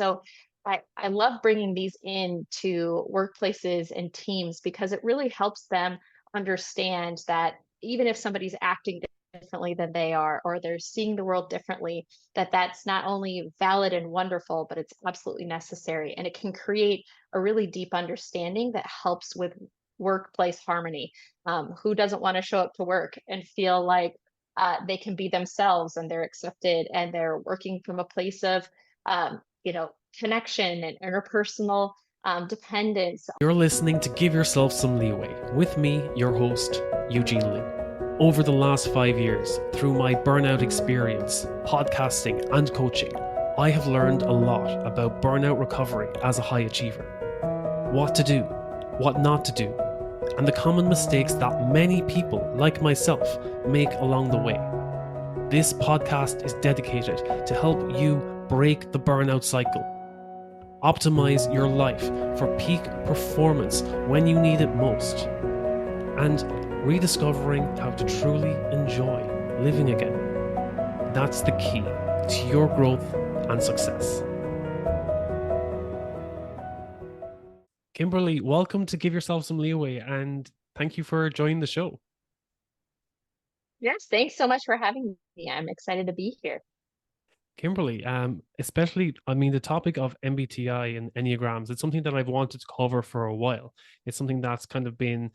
So I love bringing these into workplaces and teams because it really helps them understand that even if somebody's acting differently than they are, or they're seeing the world differently, that that's not only valid and wonderful, but it's absolutely necessary. And it can create a really deep understanding that helps with workplace harmony. Who doesn't want to show up to work and feel like they can be themselves and they're accepted and they're working from a place of connection and interpersonal dependence. You're listening to Give Yourself Some Leeway with me, your host, Eugene Lee. Over the last 5 years, through my burnout experience, podcasting, and coaching, I have learned a lot about burnout recovery as a high achiever. What to do, what not to do, and the common mistakes that many people, like myself, make along the way. This podcast is dedicated to help you break the burnout cycle. Optimize your life for peak performance when you need it most, and rediscovering how to truly enjoy living again. That's the key to your growth and success. Kimberly, welcome to Give Yourself Some Leeway, and thank you for joining the show. Yes, thanks so much for having me. I'm excited to be here. Kimberly, especially, the topic of MBTI and Enneagrams, it's something that I've wanted to cover for a while. It's something that's kind of been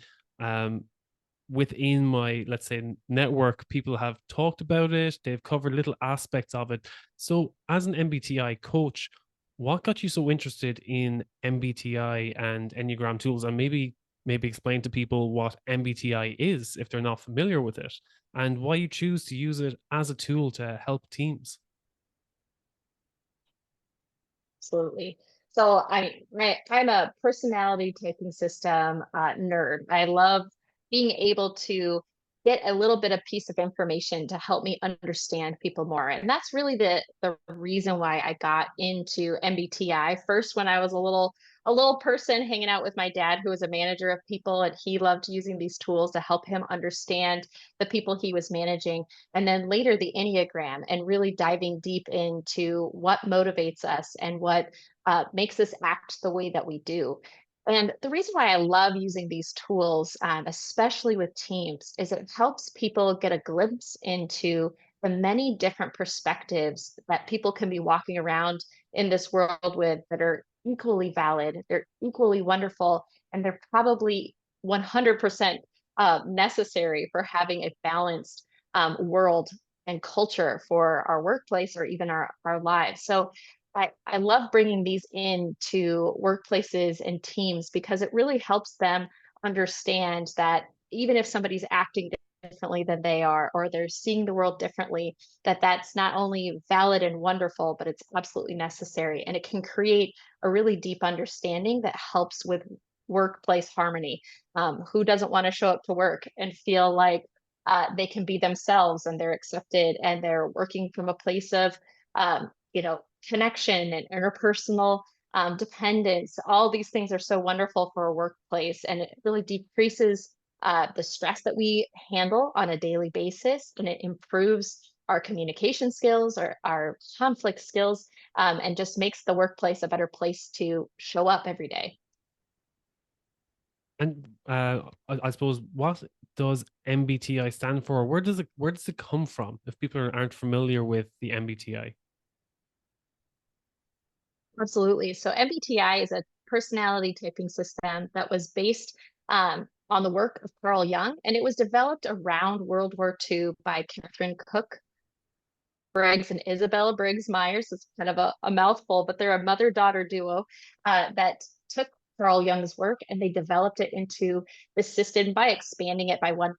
within my, let's say, network. People have talked about it. They've covered little aspects of it. So as an MBTI coach, what got you so interested in MBTI and Enneagram tools? And maybe explain to people what MBTI is if they're not familiar with it, and why you choose to use it as a tool to help teams. Absolutely. So I'm a personality typing system nerd. I love being able to get a little bit of piece of information to help me understand people more. And that's really the reason why I got into MBTI. First, when I was a little person hanging out with my dad, who was a manager of people, and he loved using these tools to help him understand the people he was managing. And then later the Enneagram, and really diving deep into what motivates us and what makes us act the way that we do. And the reason why I love using these tools, especially with teams, is it helps people get a glimpse into the many different perspectives that people can be walking around in this world with, that are equally valid, they're equally wonderful, and they're probably 100% necessary for having a balanced world and culture for our workplace or even our lives. So I love bringing these into workplaces and teams because it really helps them understand that even if somebody's acting differently than they are, or they're seeing the world differently, that that's not only valid and wonderful, but it's absolutely necessary. And it can create a really deep understanding that helps with workplace harmony. Who doesn't want to show up to work and feel like they can be themselves and they're accepted and they're working from a place of, um, you know, connection and interpersonal dependence. All these things are so wonderful for a workplace, and it really decreases the stress that we handle on a daily basis, and it improves our communication skills, our conflict skills, and just makes the workplace a better place to show up every day. And I suppose, what does MBTI stand for? Where does it come from? If people aren't familiar with the MBTI. Absolutely. So MBTI is a personality typing system that was based on the work of Carl Jung, and it was developed around World War II by Catherine Cook Briggs and Isabella Briggs Myers. It's kind of a mouthful, but they're a mother-daughter duo that took Carl Jung's work and they developed it into the system by expanding it by one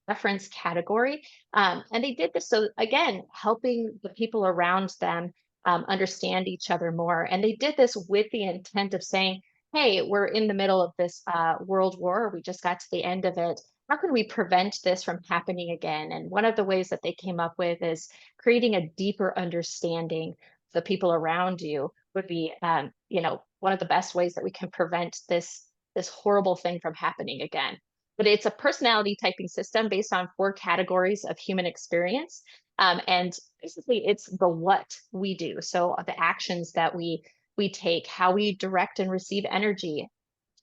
reference category. And they did this so, again, helping the people around them understand each other more. And they did this with the intent of saying, hey, we're in the middle of this world war. We just got to the end of it. How can we prevent this from happening again? And one of the ways that they came up with is creating a deeper understanding of the people around you would be, one of the best ways that we can prevent this horrible thing from happening again. But it's a personality typing system based on 4 categories of human experience. And basically, it's the what we do. So the actions that we we take, how we direct and receive energy,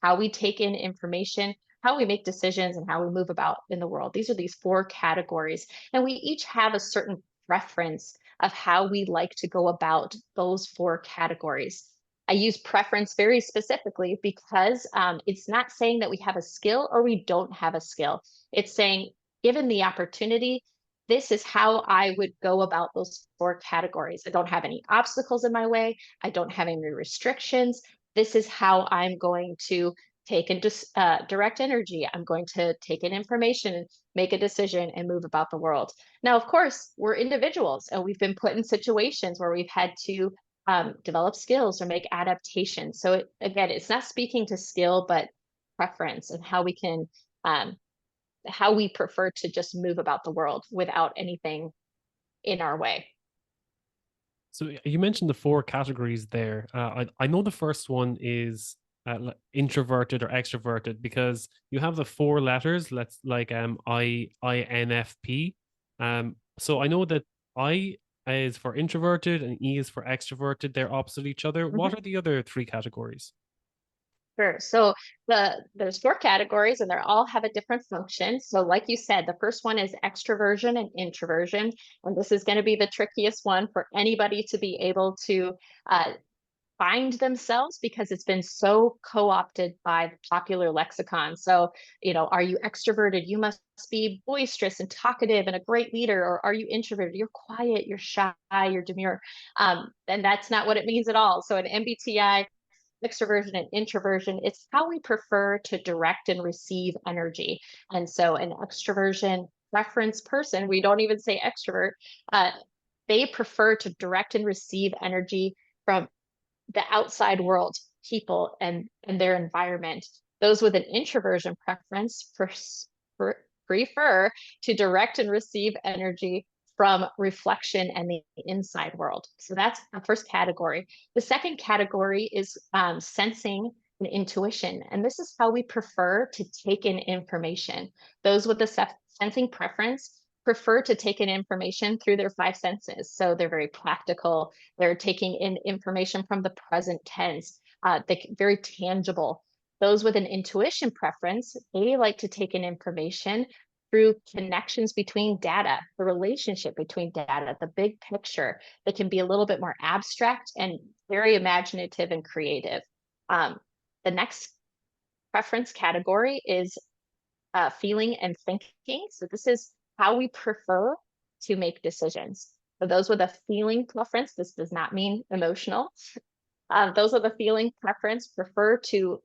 how we take in information, how we make decisions, and how we move about in the world. These are these 4 categories, and we each have a certain preference of how we like to go about those 4 categories. I use preference very specifically because it's not saying that we have a skill or we don't have a skill. It's saying, given the opportunity, this is how I would go about those 4 categories. I don't have any obstacles in my way. I don't have any restrictions. This is how I'm going to take and just direct energy. I'm going to take in information, make a decision, and move about the world. Now, of course, we're individuals and we've been put in situations where we've had to develop skills or make adaptations. So again, it's not speaking to skill, but preference and how we can, how we prefer to just move about the world without anything in our way. So you mentioned the 4 categories there. I know the first one is introverted or extroverted because you have the 4 letters. Let's like INFP. So I know that I is for introverted and E is for extroverted. They're opposite each other. Mhm. What are the other 3 categories? Sure. So there's 4 categories and they all have a different function. So like you said, the first one is extroversion and introversion. And this is going to be the trickiest one for anybody to be able to uh, find themselves because it's been so co-opted by the popular lexicon. So, are you extroverted? You must be boisterous and talkative and a great leader. Or are you introverted? You're quiet, you're shy, you're demure. And that's not what it means at all. So an MBTI, extroversion and introversion, it's how we prefer to direct and receive energy. And so an extroversion preference person, we don't even say extrovert, they prefer to direct and receive energy from the outside world, people and their environment. Those with an introversion preference prefer to direct and receive energy from reflection and the inside world. So that's the first category. The second category is sensing and intuition. And this is how we prefer to take in information. Those with the sensing preference prefer to take in information through their 5 senses. So they're very practical. They're taking in information from the present tense. They very tangible. Those with an intuition preference, they like to take in information through connections between data, the relationship between data, the big picture that can be a little bit more abstract and very imaginative and creative. The next preference category is feeling and thinking. So this is how we prefer to make decisions. For those with a feeling preference, this does not mean emotional. Those with a feeling preference prefer to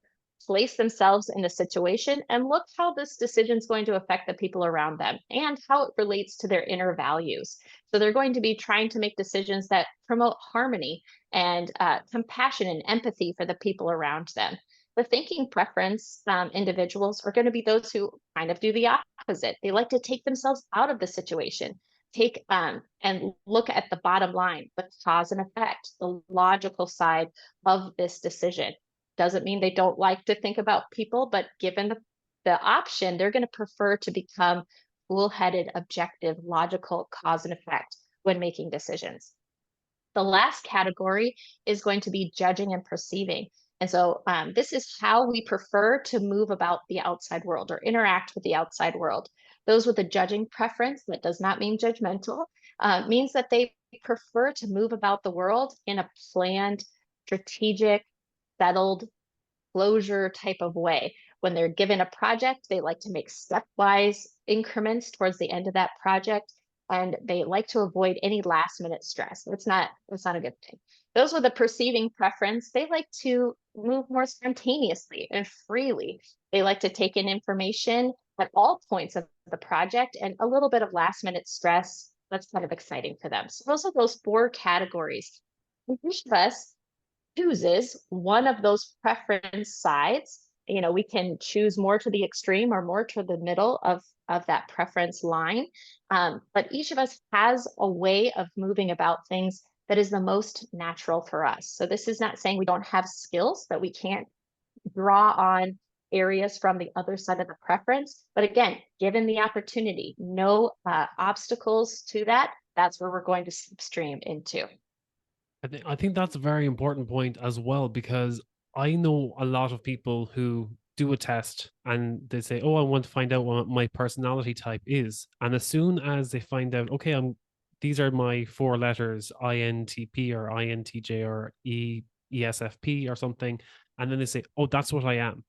place themselves in a situation and look how this decision is going to affect the people around them and how it relates to their inner values. So they're going to be trying to make decisions that promote harmony and compassion and empathy for the people around them. The thinking preference individuals are going to be those who kind of do the opposite. They like to take themselves out of the situation, take and look at the bottom line, the cause and effect, the logical side of this decision. Doesn't mean they don't like to think about people, but given the option, they're going to prefer to become cool-headed, objective, logical cause and effect when making decisions. The last category is going to be judging and perceiving. And so this is how we prefer to move about the outside world or interact with the outside world. Those with a judging preference, that does not mean judgmental, means that they prefer to move about the world in a planned, strategic, settled, closure type of way. When they're given a project, they like to make stepwise increments towards the end of that project, and they like to avoid any last minute stress. That's not a good thing. Those with a perceiving preference, they like to move more spontaneously and freely. They like to take in information at all points of the project, and a little bit of last minute stress, that's kind of exciting for them. So those are those 4 categories. And each of us chooses one of those preference sides. We can choose more to the extreme or more to the middle of that preference line. But each of us has a way of moving about things that is the most natural for us. So this is not saying we don't have skills, that we can't draw on areas from the other side of the preference. But again, given the opportunity, no obstacles to that, that's where we're going to stream into. I think that's a very important point as well, because I know a lot of people who do a test and they say, "Oh, I want to find out what my personality type is," and as soon as they find out, okay, these are my four letters, INTP or INTJ or ESFP or something, and then they say, "Oh, that's what I am."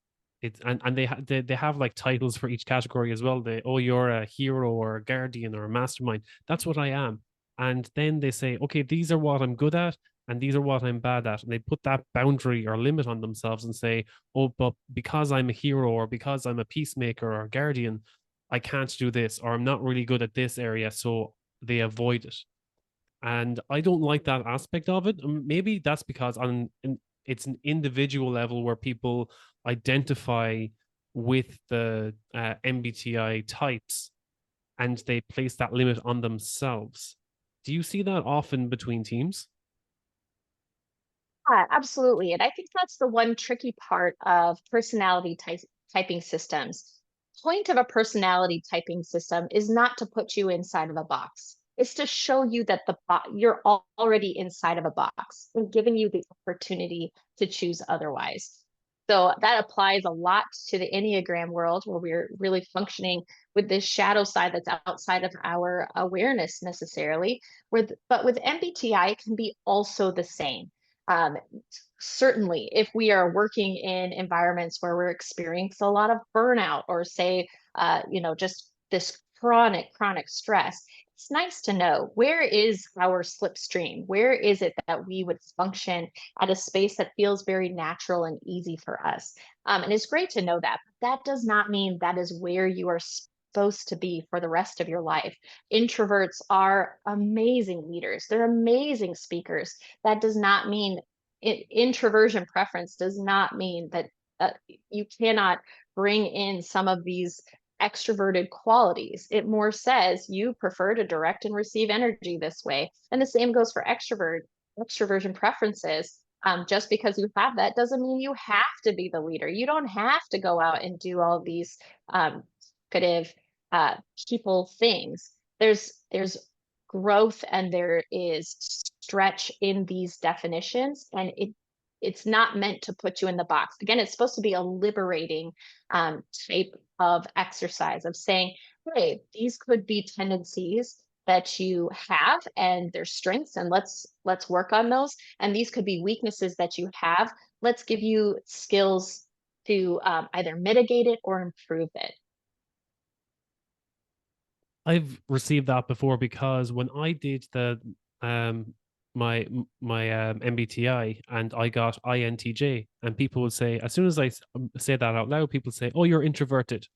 And they have like titles for each category as well. They, oh, you're a hero or a guardian or a mastermind. That's what I am. And then they say, okay, these are what I'm good at and these are what I'm bad at. And they put that boundary or limit on themselves and say, oh, but because I'm a hero or because I'm a peacemaker or a guardian, I can't do this, or I'm not really good at this area. So they avoid it. And I don't like that aspect of it. Maybe that's because it's an individual level where people identify with the MBTI types and they place that limit on themselves. Do you see that often between teams? Yeah, absolutely. And I think that's the one tricky part of typing systems. Point of a personality typing system is not to put you inside of a box. It's to show you that you're already inside of a box and giving you the opportunity to choose otherwise. So that applies a lot to the Enneagram world where we're really functioning with this shadow side that's outside of our awareness necessarily. But with MBTI, it can be also the same. Um, Certainly, if we are working in environments where we're experiencing a lot of burnout or say, just this chronic stress, it's nice to know where is our slipstream? Where is it that we would function at a space that feels very natural and easy for us? And it's great to know that. But that does not mean that is where you are supposed to be for the rest of your life. Introverts are amazing leaders. They're amazing speakers. That does not mean introversion preference does not mean that you cannot bring in some of these extroverted qualities. It more says you prefer to direct and receive energy this way. And the same goes for extroversion preferences. Just because you have that doesn't mean you have to be the leader. You don't have to go out and do all these talkative people things. There's growth and there is stretch in these definitions, and it's not meant to put you in the box. Again, it's supposed to be a liberating type of exercise of saying, hey, these could be tendencies that you have and their strengths, and let's work on those. And these could be weaknesses that you have. Let's give you skills to either mitigate it or improve it. I've received that before because when I did the um my MBTI and I got INTJ, and people would say, as soon as I say that out loud, people say, "Oh, you're introverted."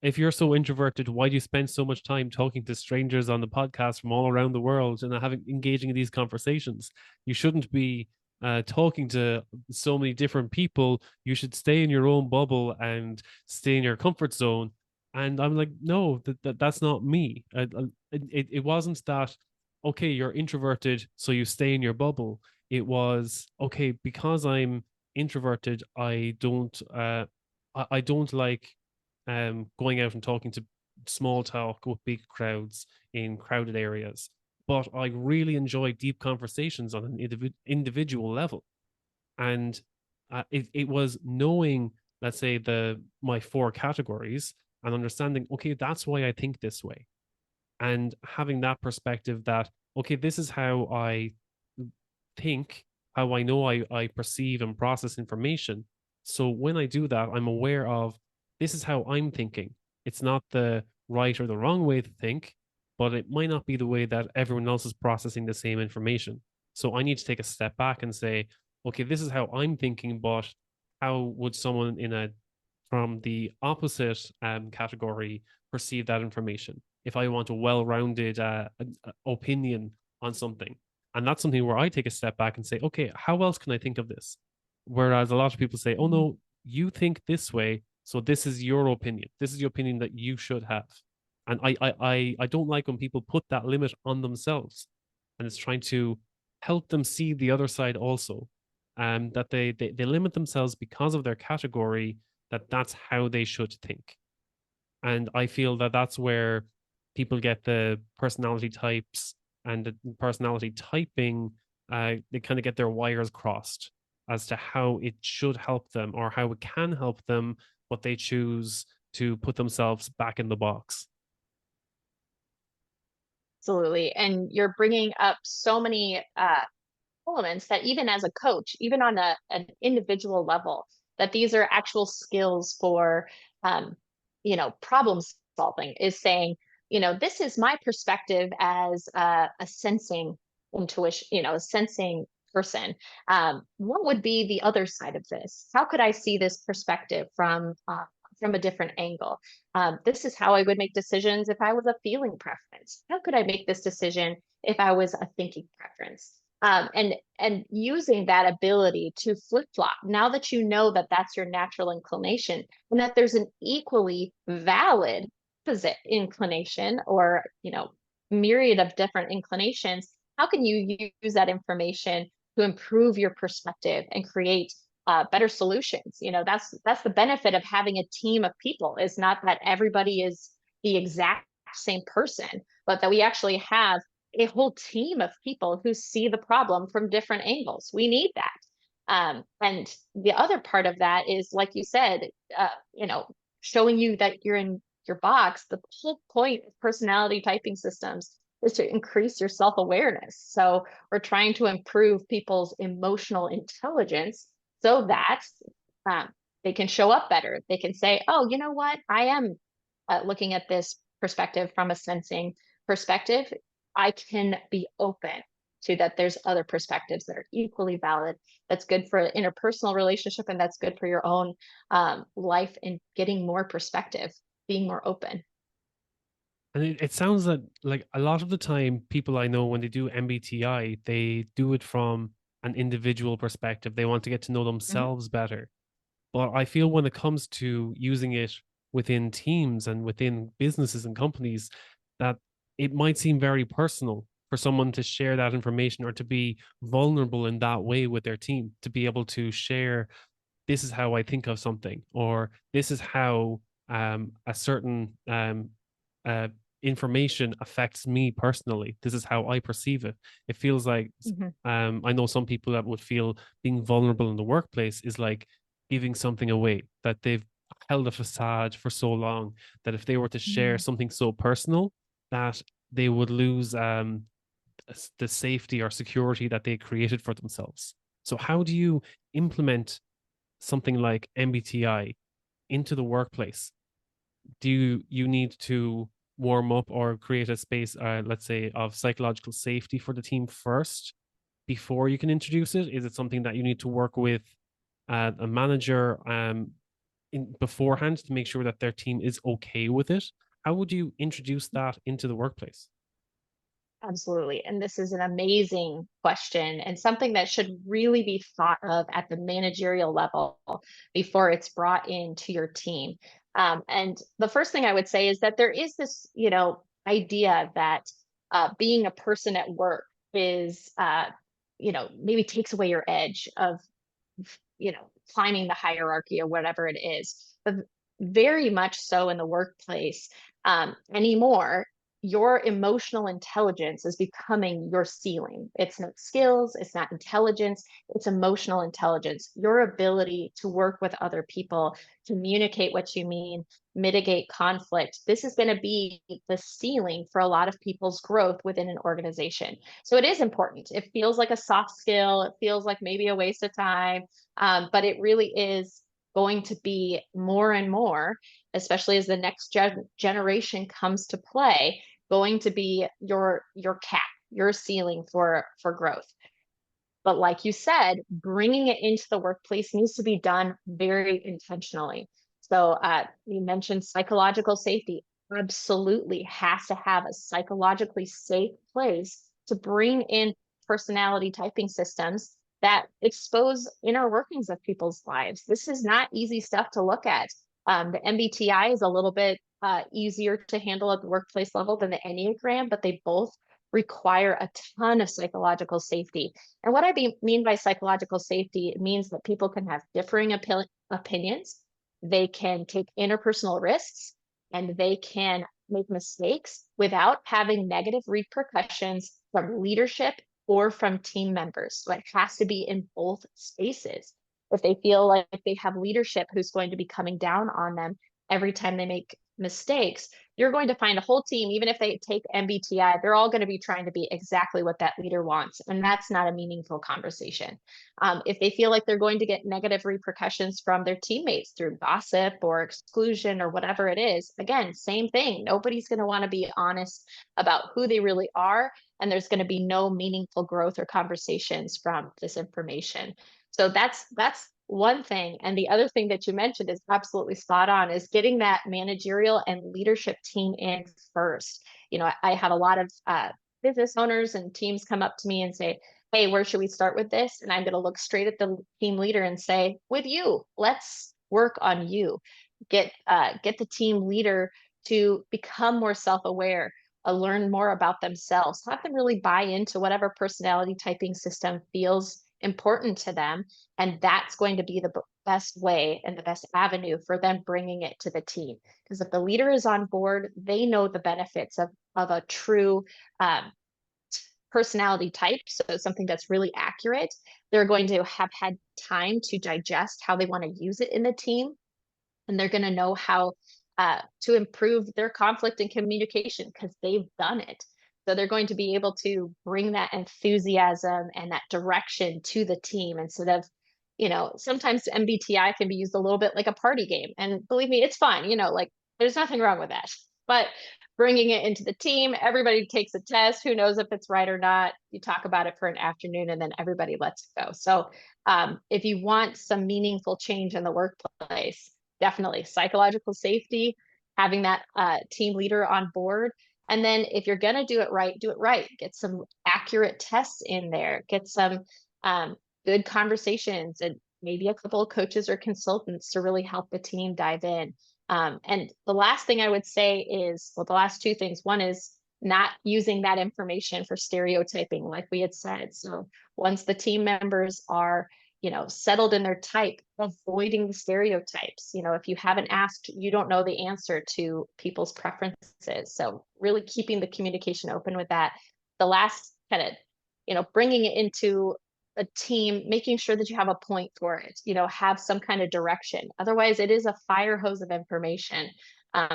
If you're so introverted, why do you spend so much time talking to strangers on the podcast from all around the world and having engaging in these conversations? You shouldn't be talking to so many different people. You should stay in your own bubble and stay in your comfort zone. And I'm like, no, that's not me. It wasn't that, okay, you're introverted, so you stay in your bubble. It was, okay, because I'm introverted, I don't like going out and talking to small talk with big crowds in crowded areas. But I really enjoy deep conversations on an individual level. And it was knowing, let's say, my four categories and understanding, okay, that's why I think this way. And having that perspective that, okay, this is how I think, how I know I perceive and process information. So when I do that, I'm aware of this is how I'm thinking. It's not the right or the wrong way to think, but it might not be the way that everyone else is processing the same information. So I need to take a step back and say, okay, this is how I'm thinking, but how would someone in a from the opposite category perceive that information? If I want a well-rounded opinion on something, and that's something where I take a step back and say, okay, how else can I think of this? Whereas a lot of people say, oh no, you think this way, so this is your opinion. This is the opinion that you should have. And I don't like when people put that limit on themselves, and it's trying to help them see the other side also. That they limit themselves because of their category, that's how they should think. And I feel that that's where people get the personality types and the personality typing they kind of get their wires crossed as to how it should help them or how it can help them, but they choose to put themselves back in the box. Absolutely. And you're bringing up so many elements that even as a coach, even on an individual level, that these are actual skills for, um, problem solving is saying, this is my perspective as a sensing intuition, a sensing person. What would be the other side of this? How could I see this perspective from a different angle? This is how I would make decisions if I was a feeling preference. How could I make this decision if I was a thinking preference? And using that ability to flip flop now that you know that that's your natural inclination and that there's an equally valid opposite inclination or myriad of different inclinations. How can you use that information to improve your perspective and create better solutions? That's the benefit of having a team of people, is not that everybody is the exact same person, but that we actually have a whole team of people who see the problem from different angles. We need that. And the other part of that is, like you said, showing you that you're in your box. The whole point of personality typing systems is to increase your self-awareness. So we're trying to improve people's emotional intelligence so that um, they can show up better. They can say, oh, you know what? I am looking at this perspective from a sensing perspective. I can be open to that there's other perspectives that are equally valid. That's good for an interpersonal relationship, and that's good for your own life and getting more perspective, being more open. And it sounds like a lot of the time, people I know, when they do MBTI, they do it from an individual perspective. They want to get to know Mhm. themselves better. But I feel when it comes to using it within teams and within businesses and companies, that it might seem very personal for someone to share that information or to be vulnerable in that way with their team, to be able to share, this is how I think of something, or this is how a certain uh, information affects me personally. This is how I perceive it. It feels like Mhm. I know some people that would feel being vulnerable in the workplace is like giving something away, that they've held a facade for so long that if they were to share Mhm. something so personal, that they would lose the safety or security that they created for themselves. So how do you implement something like MBTI into the workplace? Do you need to warm up or create a space, let's say, of psychological safety for the team first before you can introduce it? Is it something that you need to work with a manager beforehand to make sure that their team is okay with it? How would you introduce that into the workplace? Absolutely. And this is an amazing question and something that should really be thought of at the managerial level before it's brought into your team. And the first thing I would say is that there is this, idea that being a person at work is, maybe takes away your edge of, climbing the hierarchy or whatever it is. But very much so in the workplace anymore, your emotional intelligence is becoming your ceiling. It's not skills, it's not intelligence, it's emotional intelligence. Your ability to work with other people, communicate what you mean, mitigate conflict. This is going to be the ceiling for a lot of people's growth within an organization. So it is important. It feels like a soft skill, it feels like maybe a waste of time, but it really is going to be more and more, especially as the next generation comes to play, going to be your cap, your ceiling for growth. But like you said, bringing it into the workplace needs to be done very intentionally. So you mentioned psychological safety. Absolutely has to have a psychologically safe place to bring in personality typing systems that expose inner workings of people's lives. This is not easy stuff to look at. The MBTI is a little bit easier to handle at the workplace level than the Enneagram, but they both require a ton of psychological safety. And what mean by psychological safety, it means that people can have differing opinions, they can take interpersonal risks, and they can make mistakes without having negative repercussions from leadership or from team members. So it has to be in both spaces. If they feel like they have leadership who's going to be coming down on them every time they make mistakes, you're going to find a whole team, even if they take MBTI, they're all going to be trying to be exactly what that leader wants. And that's not a meaningful conversation. If they feel like they're going to get negative repercussions from their teammates through gossip or exclusion or whatever it is, again, same thing. Nobody's going to want to be honest about who they really are. And there's going to be no meaningful growth or conversations from this information. So that's one thing. And the other thing that you mentioned is absolutely spot on, is getting that managerial and leadership team in first. I have a lot of business owners and teams come up to me and say, hey, where should we start with this? And I'm going to look straight at the team leader and say, with you, let's work on you. Get the team leader to become more self-aware, learn more about themselves, have them really buy into whatever personality typing system feels important to them. And that's going to be the best way and the best avenue for them bringing it to the team. Because if the leader is on board, they know the benefits of a true personality type, so something that's really accurate. They're going to have had time to digest how they want to use it in the team, and they're going to know how to improve their conflict and communication because they've done it. So they're going to be able to bring that enthusiasm and that direction to the team instead of, sometimes MBTI can be used a little bit like a party game. And believe me, it's fun, like there's nothing wrong with that. But bringing it into the team, everybody takes a test. Who knows if it's right or not? You talk about it for an afternoon and then everybody lets it go. So if you want some meaningful change in the workplace, definitely psychological safety, having that team leader on board. And then if you're going to do it right, do it right. Get some accurate tests in there, get some good conversations, and maybe a couple of coaches or consultants to really help the team dive in. And the last thing I would say is, well, the last two things. One is not using that information for stereotyping, like we had said. So once the team members are settled in their type, avoiding the stereotypes. If you haven't asked, you don't know the answer to people's preferences. So really keeping the communication open with that. The last kind of, bringing it into a team, making sure that you have a point for it, have some kind of direction. Otherwise, it is a fire hose of information.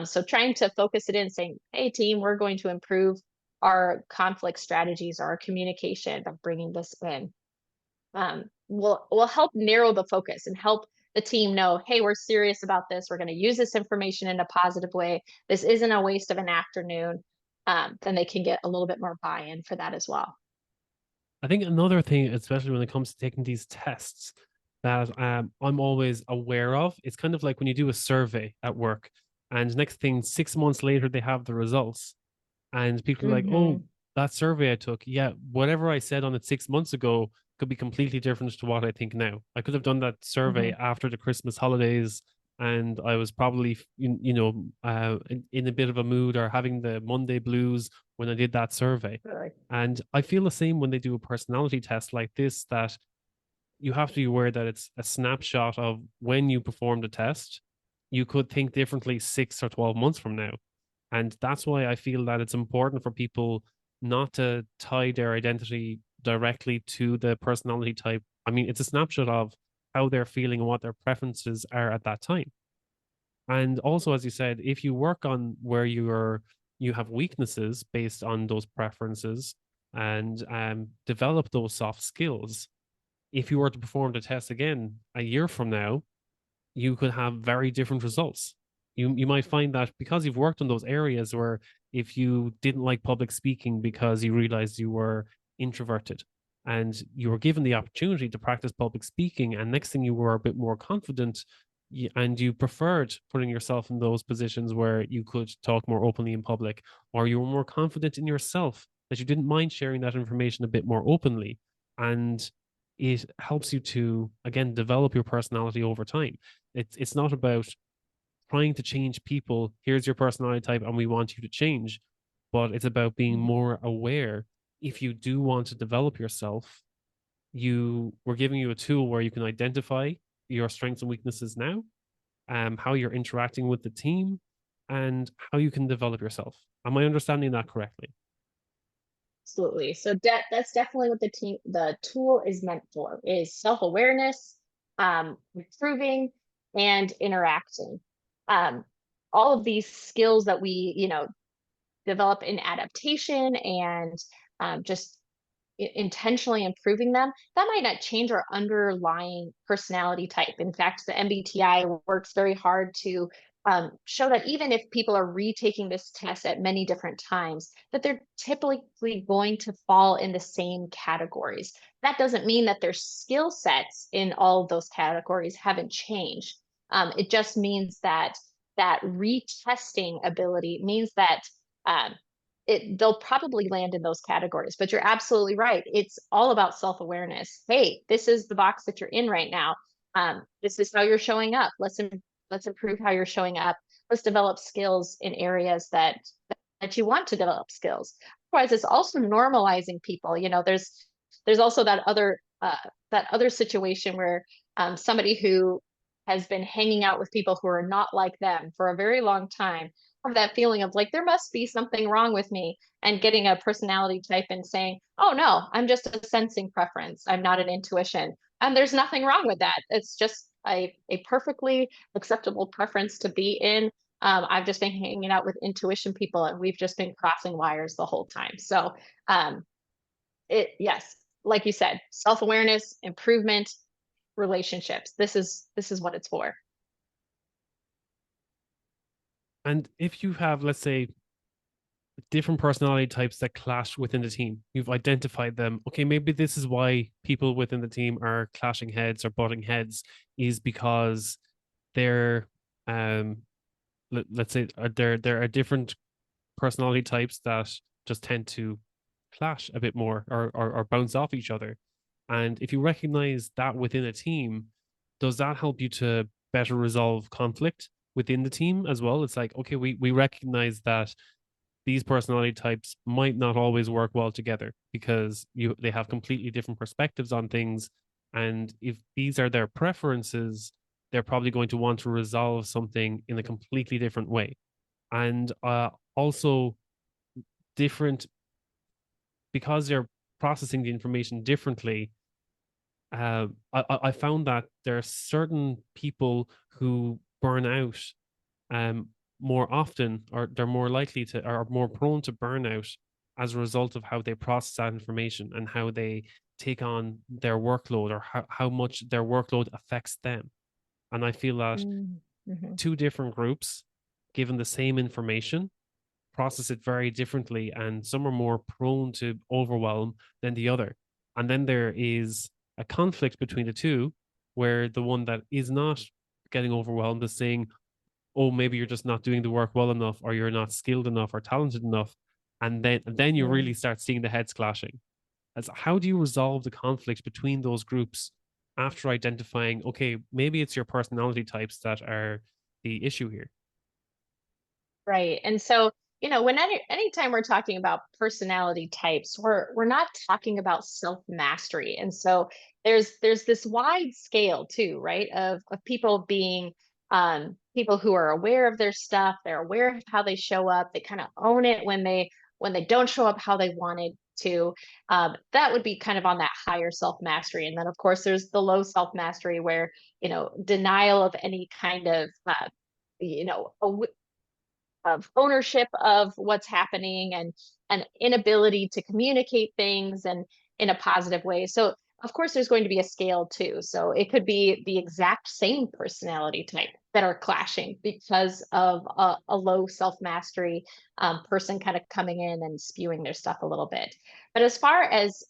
So trying to focus it in, saying, hey, team, we're going to improve our conflict strategies or our communication by bringing this in. Will help narrow the focus and help the team know, hey, we're serious about this. We're going to use this information in a positive way. This isn't a waste of an afternoon. Then they can get a little bit more buy-in for that as well. I think another thing, especially when it comes to taking these tests, that I'm always aware of, it's kind of like when you do a survey at work, and next thing, 6 months later, they have the results, and people are like, "Oh, that survey I took, yeah, whatever I said on it 6 months ago could be completely different to what I think now. I could have done that survey after the Christmas holidays, and I was probably, in a bit of a mood or having the Monday blues when I did that survey. Really. And I feel the same when they do a personality test like this, that you have to be aware that it's a snapshot of when you performed a test. You could think differently 6 or 12 months from now. And that's why I feel that it's important for people not to tie their identity directly to the personality type. I mean, it's a snapshot of how they're feeling and what their preferences are at that time. And also, as you said, if you work on where you have weaknesses based on those preferences and develop those soft skills, if you were to perform the test again a year from now, you could have very different results. You might find that because you've worked on those areas where if you didn't like public speaking because you realized you were introverted and you were given the opportunity to practice public speaking, and next thing you were a bit more confident and you preferred putting yourself in those positions where you could talk more openly in public, or you were more confident in yourself that you didn't mind sharing that information a bit more openly. And it helps you to, again, develop your personality over time. It's not about trying to change people. Here's your personality type and we want you to change. But it's about being more aware. If you do want to develop yourself, we're giving you a tool where you can identify your strengths and weaknesses now, how you're interacting with the team, and how you can develop yourself. Am I understanding that correctly? Absolutely. So that's definitely what the tool is meant for, is self-awareness, improving, and interacting. Um, all of these skills that we, develop in adaptation and just intentionally improving them, that might not change our underlying personality type. In fact, the MBTI works very hard to show that even if people are retaking this test at many different times, that they're typically going to fall in the same categories. That doesn't mean that their skill sets in all of those categories haven't changed. It just means that that retesting ability means that um, they'll probably land in those categories. But you're absolutely right. It's all about self-awareness. Hey, this is the box that you're in right now. This is how you're showing up. Let's improve how you're showing up. Let's develop skills in areas that you want to develop skills. Otherwise, it's also normalizing people. There's also that other situation where somebody who has been hanging out with people who are not like them for a very long time have that feeling of like there must be something wrong with me, and getting a personality type and saying, oh no, I'm just a sensing preference, I'm not an intuition. And there's nothing wrong with that. It's just a perfectly acceptable preference to be in. I've just been hanging out with intuition people, and we've just been crossing wires the whole time. So um, yes, like you said, self-awareness, improvement, relationships. This is what it's for. And if you have, let's say, different personality types that clash within the team, you've identified them. Okay, maybe this is why people within the team are clashing heads or butting heads, is because they're let's say there are different personality types that just tend to clash a bit more, or bounce off each other. And if you recognize that within a team, does that help you to better resolve conflict within the team as well? It's like, okay, we recognize that these personality types might not always work well together because they have completely different perspectives on things. And if these are their preferences, they're probably going to want to resolve something in a completely different way. And also different, because they're processing the information differently. I found that there are certain people who burn out um, more often, or they're more likely to, or more prone to burnout as a result of how they process that information and how they take on their workload, or how much their workload affects them. And I feel that Mm-hmm. two different groups, given the same information, process it very differently, and some are more prone to overwhelm than the other. And then there is a conflict between the two, where the one that is not getting overwhelmed is saying, oh, maybe you're just not doing the work well enough, or you're not skilled enough or talented enough. And then you Mm-hmm. really start seeing the heads clashing. As how do you resolve the conflict between those groups after identifying, okay, maybe it's your personality types that are the issue here? Right. And so, anytime we're talking about personality types, we're not talking about self-mastery. And so there's this wide scale too, right? Of people being people who are aware of their stuff, they're aware of how they show up, they kind of own it when they don't show up how they wanted to. That would be kind of on that higher self-mastery. And then of course there's the low self-mastery where, denial of any kind of you know, of ownership of what's happening, and an inability to communicate things and in a positive way. So of course there's going to be a scale too. So it could be the exact same personality type that are clashing because of a low self-mastery person kind of coming in and spewing their stuff a little bit. But as far as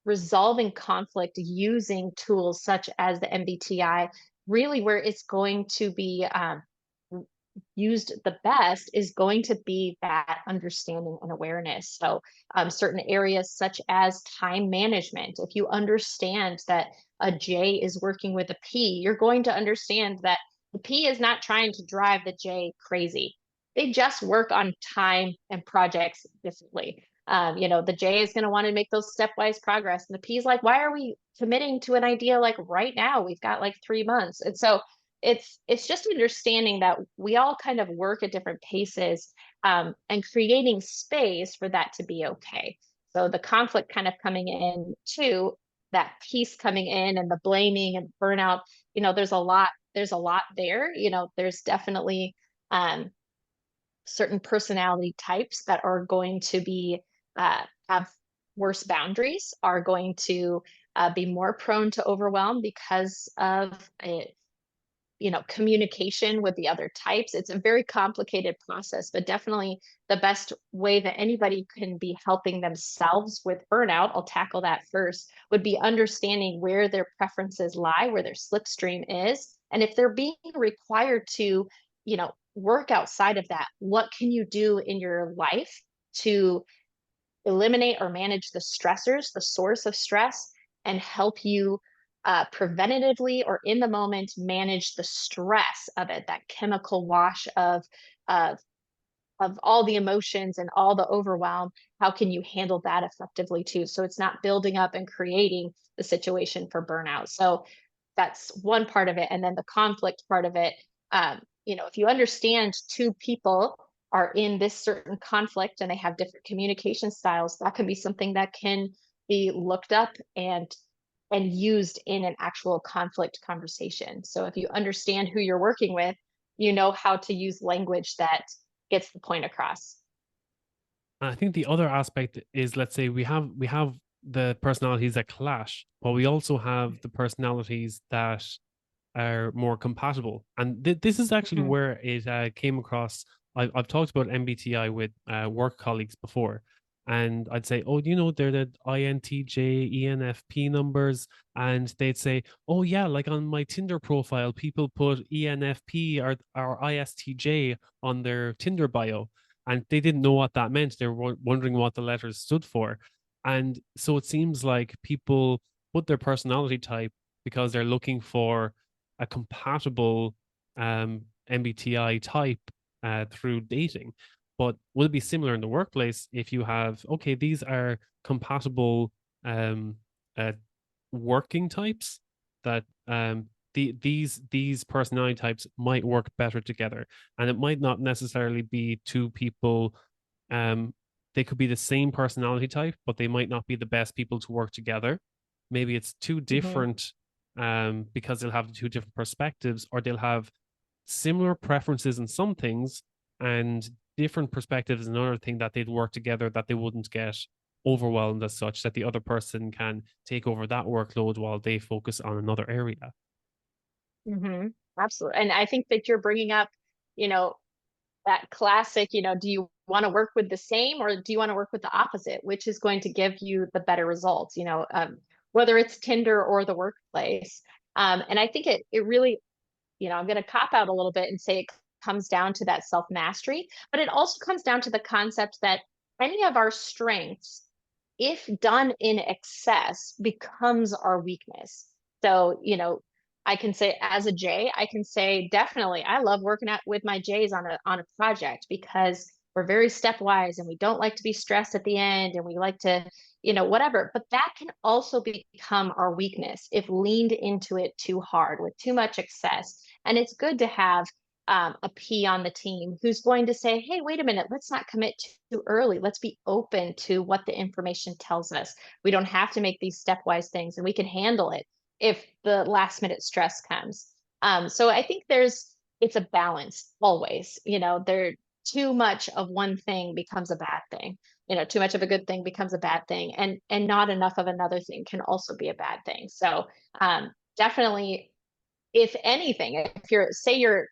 resolving conflict using tools such as the MBTI, really where it's going to be used the best is going to be that understanding and awareness. So, certain areas such as time management, if you understand that a J is working with a P, you're going to understand that the P is not trying to drive the J crazy. They just work on time and projects differently. The J is going to want to make those stepwise progress, and the P is like, why are we committing to an idea like right now? We've got like 3 months. And so it's just understanding that we all kind of work at different paces, and creating space for that to be okay. So the conflict kind of coming in too, that piece coming in and the blaming and burnout, there's a lot there. There's definitely um, certain personality types that are going to have worse boundaries, are going to be more prone to overwhelm because of it, communication with the other types. It's a very complicated process, but definitely the best way that anybody can be helping themselves with burnout, I'll tackle that first, would be understanding where their preferences lie, where their slipstream is. And if they're being required to, work outside of that, what can you do in your life to eliminate or manage the stressors, the source of stress, and help you preventatively or in the moment manage the stress of it, that chemical wash of of all the emotions and all the overwhelm. How can you handle that effectively too? So it's not building up and creating the situation for burnout. So that's one part of it. And then the conflict part of it, if you understand two people are in this certain conflict and they have different communication styles, that can be something that can be looked up and used in an actual conflict conversation. So if you understand who you're working with, you know how to use language that gets the point across. I think the other aspect is, let's say we have the personalities that clash, but we also have the personalities that are more compatible. And this is actually Mhm. where it came across. I've talked about MBTI with work colleagues before, and I'd say, oh, they're the INTJ, ENFP numbers, and they'd say, oh yeah, like on my Tinder profile, people put ENFP or ISTJ on their Tinder bio, and they didn't know what that meant. They were wondering what the letters stood for, and so it seems like people put their personality type because they're looking for a compatible MBTI type through dating. But will it be similar in the workplace if you have, okay, these are compatible um, uh, working types that these personality types might work better together, and it might not necessarily be two people. Um, they could be the same personality type, but they might not be the best people to work together. Maybe it's two Mhm. different because they'll have two different perspectives, or they'll have similar preferences in some things and different perspectives in another thing that they'd work together, that they wouldn't get overwhelmed as such, that the other person can take over that workload while they focus on another area. Mhm. Absolutely. And I think that you're bringing up, you know, that classic, do you want to work with the same or do you want to work with the opposite? Which is going to give you the better results, whether it's Tinder or the workplace. And I think it really, I'm going to cop out a little bit and say it comes down to that self mastery, but it also comes down to the concept that any of our strengths, if done in excess, becomes our weakness. So, I can say as a J, I can say definitely I love working out with my J's on a project because we're very stepwise and we don't like to be stressed at the end and we like to, whatever. But that can also become our weakness if leaned into it too hard with too much excess. And it's good to have a P on the team who's going to say, hey, wait a minute, let's not commit too early. Let's be open to what the information tells us. We don't have to make these stepwise things and we can handle it if the last minute stress comes. So I think it's a balance always, there too much of one thing becomes a bad thing. Too much of a good thing becomes a bad thing, and not enough of another thing can also be a bad thing. So definitely, if anything, if you're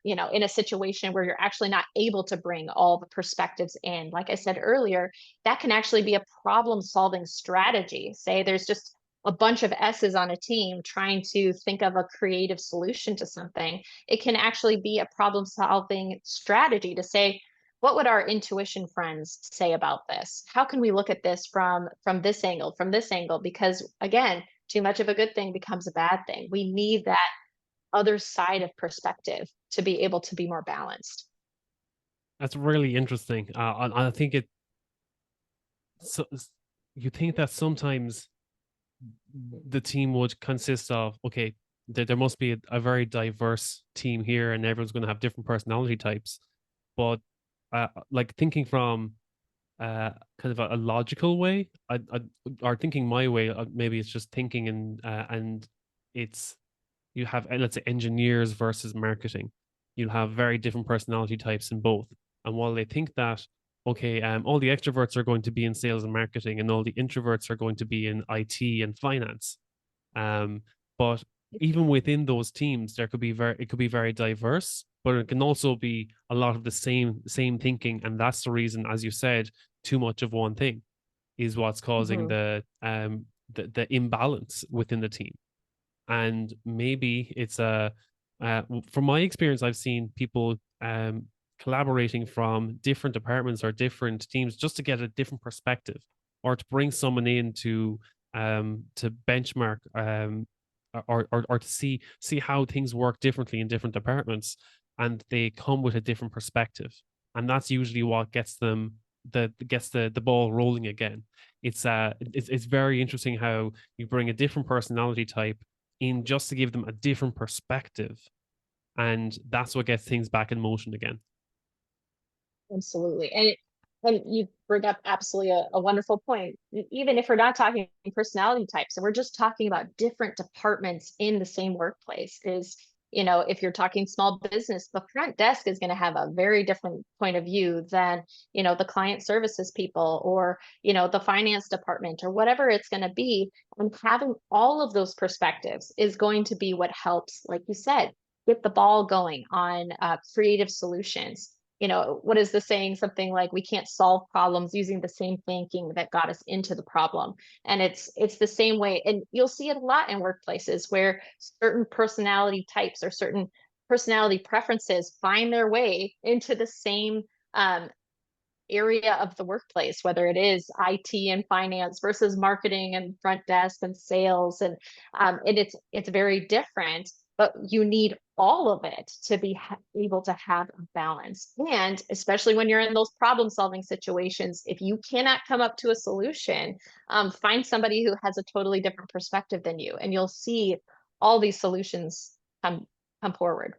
in a situation where you're actually not able to bring all the perspectives in, like I said earlier, that can actually be a problem solving strategy. Say there's just a bunch of S's on a team trying to think of a creative solution to something. It can actually be a problem solving strategy to say, what would our intuition friends say about this? How can we look at this from this angle, from this angle? Because again, too much of a good thing becomes a bad thing. We need that other side of perspective to be able to be more balanced. That's really interesting. I think so, you think that sometimes the team would consist of, okay, there must be a very diverse team here and everyone's going to have different personality types, but like thinking from kind of a logical way. Or thinking my way, maybe it's just thinking, and it's, you have, let's say, engineers versus marketing. You have very different personality types in both. And while they think that, okay, all the extroverts are going to be in sales and marketing, and all the introverts are going to be in IT and finance, um, but even within those teams, there could be it could be very diverse, but it can also be a lot of the same thinking, and that's the reason, as you said, too much of one thing is what's causing Mhm. the imbalance within the team. And maybe it's from my experience, I've seen people collaborating from different departments or different teams just to get a different perspective, or to bring someone in to benchmark, or to see how things work differently in different departments, and they come with a different perspective, and that's usually what gets them the ball rolling again. It's very interesting how you bring a different personality type in just to give them a different perspective. And that's what gets things back in motion again. Absolutely. And you bring up absolutely a wonderful point. Even if we're not talking personality types, and we're just talking about different departments in the same workplace, is, if you're talking small business, the front desk is going to have a very different point of view than, the client services people, or, the finance department, or whatever it's going to be. And having all of those perspectives is going to be what helps, like you said, get the ball going on creative solutions. What is the saying? Something like, we can't solve problems using the same thinking that got us into the problem. And it's the same way. And you'll see it a lot in workplaces where certain personality types or certain personality preferences find their way into the same um, area of the workplace, whether it is IT and finance versus marketing and front desk and sales. And it's very different, but you need all of it to be able to have a balance. And especially when you're in those problem solving situations, if you cannot come up to a solution, find somebody who has a totally different perspective than you, and you'll see all these solutions come come forward.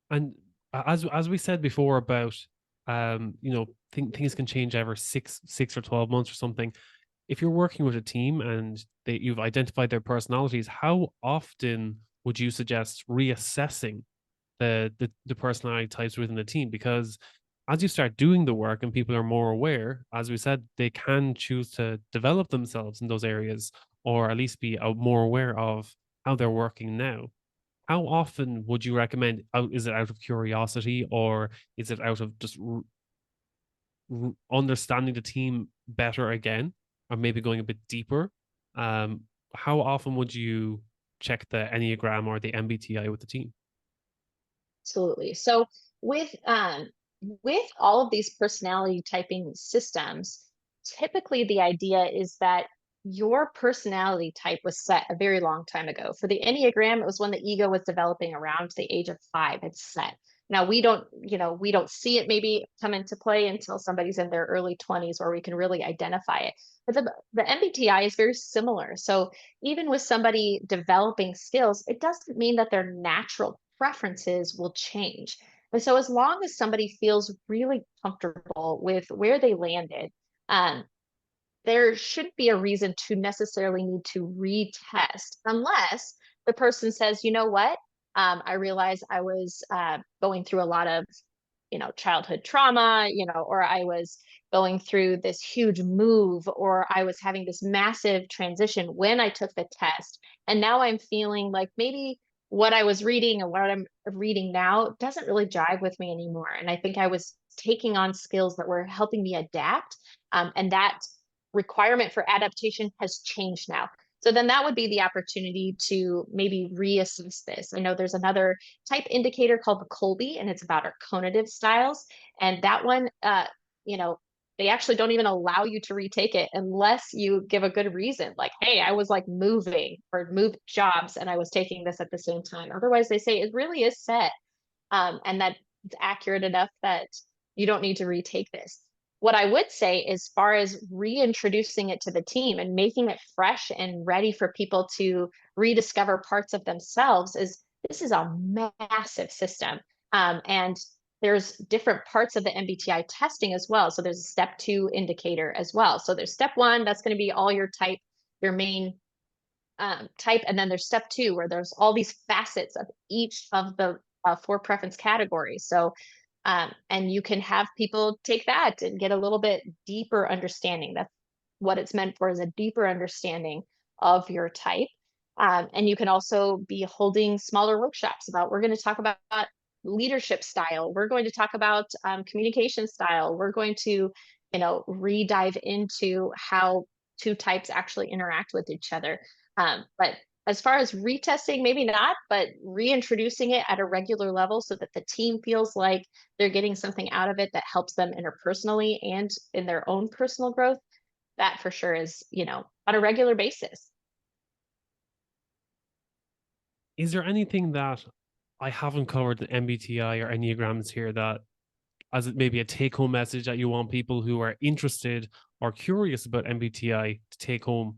And as we said before about, things can change every six or 12 months or something. If you're working with a team and you've identified their personalities, how often would you suggest reassessing the personality types within the team? Because as you start doing the work and people are more aware, as we said, they can choose to develop themselves in those areas, or at least be more aware of how they're working now. How often would you recommend? Is it out of curiosity, or is it out of just understanding the team better again, or maybe going a bit deeper? Um, how often would you check the Enneagram or the MBTI with the team? Absolutely. So with all of these personality typing systems, typically the idea is that your personality type was set a very long time ago. For the Enneagram, it was when the ego was developing around the age of 5. It's set. Now we don't see it maybe come into play until somebody's in their early 20s, where we can really identify it. But the MBTI is very similar. So even with somebody developing skills, it doesn't mean that their natural preferences will change. And so, as long as somebody feels really comfortable with where they landed, um, there shouldn't be a reason to necessarily need to retest, unless the person says, you know what, I realized I was going through a lot of, childhood trauma, or I was going through this huge move, or I was having this massive transition when I took the test. And now I'm feeling like maybe what I was reading and what I'm reading now doesn't really jive with me anymore. And I think I was taking on skills that were helping me adapt. And that requirement for adaptation has changed now. So then that would be the opportunity to maybe reassess this. I know there's another type indicator called the Colby, and it's about our cognitive styles. And that one, you know, they actually don't even allow you to retake it unless you give a good reason. Like, hey, I was like moving or moved jobs and I was taking this at the same time. Otherwise, they say it really is set, and that it's accurate enough that you don't need to retake this. What I would say, as far as reintroducing it to the team and making it fresh and ready for people to rediscover parts of themselves, is this is a massive system. And there's different parts of the MBTI testing as well. So there's a step 2 indicator as well. So there's step 1, that's going to be all your type, your main type, and then there's step 2 where there's all these facets of each of the 4 preference categories. So and you can have people take that and get a little bit deeper understanding. That's what it's meant for, is a deeper understanding of your type. And you can also be holding smaller workshops about, we're going to talk about leadership style. We're going to talk about communication style. We're going to, re-dive into how 2 types actually interact with each other. But as far as retesting, maybe not, but reintroducing it at a regular level so that the team feels like they're getting something out of it that helps them interpersonally and in their own personal growth, that for sure is, on a regular basis. Is there anything that I haven't covered in MBTI or Enneagrams here that, as it maybe a take-home message that you want people who are interested or curious about MBTI to take home?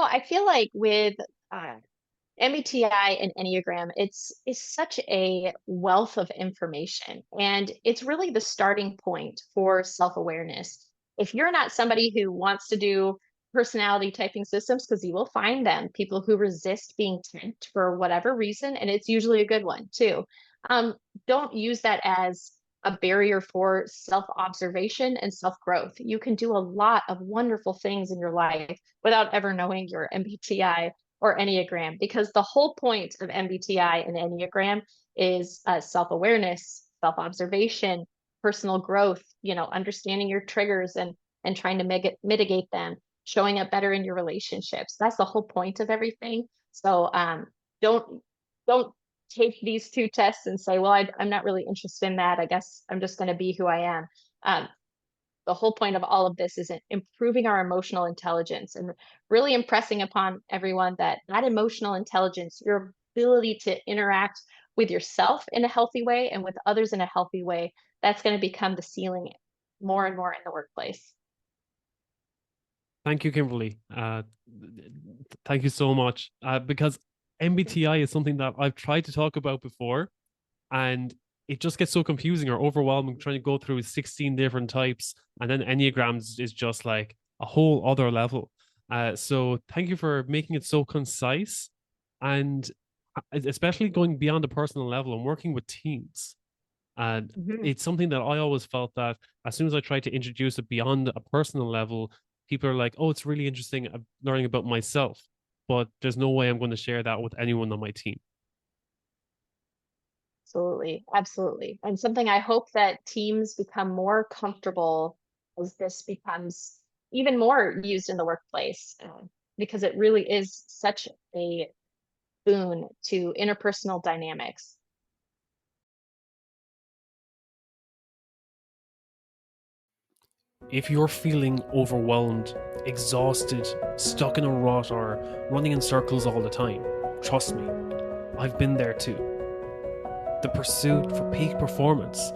I feel like with MBTI and Enneagram, it's such a wealth of information, and it's really the starting point for self-awareness. If you're not somebody who wants to do personality typing systems, because you will find them, people who resist being typed for whatever reason, and it's usually a good one too. Um, don't use that as a barrier for self-observation and self-growth. You can do a lot of wonderful things in your life without ever knowing your MBTI or Enneagram, because the whole point of MBTI and Enneagram is self-awareness, self-observation, personal growth, understanding your triggers and trying to mitigate them, showing up better in your relationships. That's the whole point of everything. So don't take these 2 tests and say, well, I'm not really interested in that. I guess I'm just going to be who I am. The whole point of all of this is improving our emotional intelligence and really impressing upon everyone that emotional intelligence, your ability to interact with yourself in a healthy way and with others in a healthy way, that's going to become the ceiling more and more in the workplace. Thank you, Kimberly. Thank you so much. Because MBTI is something that I've tried to talk about before, and it just gets so confusing or overwhelming trying to go through 16 different types. And then Enneagrams is just like a whole other level. So thank you for making it so concise, and especially going beyond the personal level and working with teams. And it's something that I always felt that as soon as I tried to introduce it beyond a personal level, people are like, oh, it's really interesting learning about myself, but there's no way I'm going to share that with anyone on my team. Absolutely. Absolutely. And something I hope that teams become more comfortable as this becomes even more used in the workplace, because it really is such a boon to interpersonal dynamics. If you're feeling overwhelmed, exhausted, stuck in a rut, or running in circles all the time, trust me, I've been there too. The pursuit for peak performance,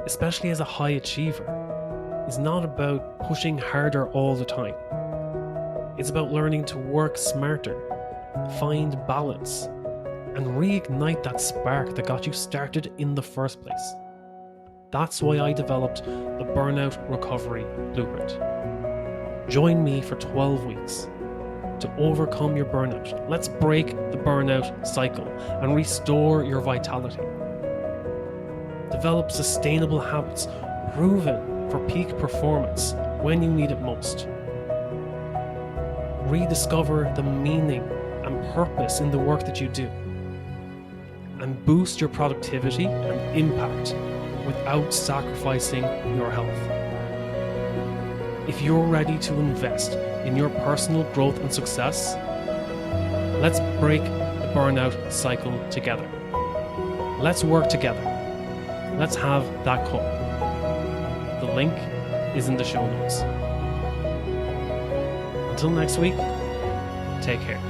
especially as a high achiever, is not about pushing harder all the time. It's about learning to work smarter, find balance, and reignite that spark that got you started in the first place. That's why I developed the Burnout Recovery Blueprint. Join me for 12 weeks to overcome your burnout. Let's break the burnout cycle and restore your vitality. Develop sustainable habits proven for peak performance when you need it most. Rediscover the meaning and purpose in the work that you do. And boost your productivity and impact without sacrificing your health. If you're ready to invest in your personal growth and success, let's break the burnout cycle together. Let's work together. Let's have that call. The link is in the show notes. Until next week, take care.